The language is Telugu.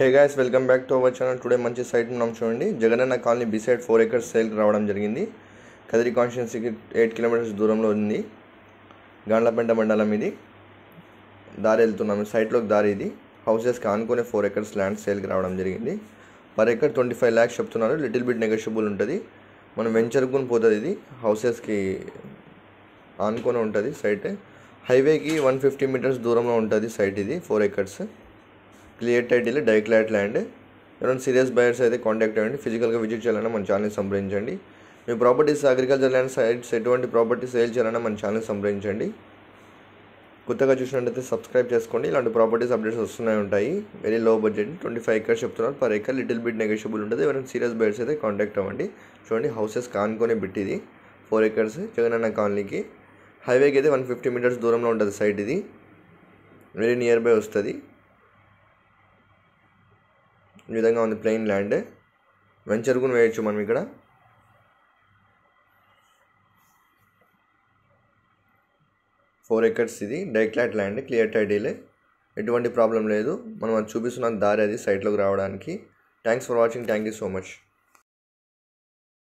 Hey guys, welcome back to our channel. Today మంచి సైట్ మనం చూడండి. జగనన్న కాలనీ బిసైడ్ 4 acres సేల్కి రావడం జరిగింది. కదిరి కాన్స్టిట్యున్సీకి 8 kilometers దూరంలో ఉంది. గాండ్లపెంట మండలం ఇది. దారి వెళ్తున్నాము, సైట్లోకి దారి ఇది. హౌసెస్కి ఆనుకునే 4 acres ల్యాండ్ సేల్కి రావడం జరిగింది. పర్ ఎకర్ 25 lakhs చెప్తున్నారు. లిటిల్ బిట్ నెగోషియబుల్ ఉంటుంది. మనం వెంచర్కుని పోతుంది. ఇది హౌసెస్కి ఆనుకొని ఉంటుంది సైట్. హైవేకి 150 meters దూరంలో ఉంటుంది సైట్. ఇది 4 acres క్లియర్ టైటిల్, డైక్లాట్ ల్యాండ్. ఎవరైనా సీరియస్ బయర్స్ అయితే కాంటాక్ట్ అవ్వండి. ఫిజికల్గా విజిట్ చేయాలన్నా మన ఛానల్ని సంప్రదించండి. మీ ప్రాపర్టీస్, అగ్రికల్చర్ ల్యాండ్ సైట్స్ ఎటువంటి ప్రాపర్టీస్ సేల్ చేయాలన్నా మన ఛానల్ని సంప్రదించండి. కొత్తగా చూసినట్టయితే సబ్స్క్రైబ్ చేసుకోండి. ఇలాంటి ప్రాపర్టీస్ అప్డేట్స్ వస్తూనే ఉంటాయి. వెరీ లో బడ్జెట్, 25 acres చెప్తున్నారు. Per acre little bit negotiable ఉంటుంది. ఎవరైనా సీరియస్ బయర్స్ అయితే కాంటాక్ట్ అవ్వండి. చూడండి, హౌసెస్ కానుకొని బిట్ ఇది 4 acres జగనన్న కాలనీకి. హైవేకి అయితే 150 meters దూరంలో ఉంటుంది సైట్. ఇది వెరీ నియర్ బై వస్తుంది. ఈ విధంగా ఉంది ప్లెయిన్ ల్యాండ్. వెంచర్ కూడా వేయచ్చు మనం ఇక్కడ. ఫోర్ ఎకర్స్ ఇది డైక్లాట్ ల్యాండ్, క్లియర్ టైటిల్, ఎటువంటి ప్రాబ్లం లేదు. మనం అది చూపిస్తున్న దారి అది సైట్లోకి రావడానికి. Thanks for watching. Thank you so much.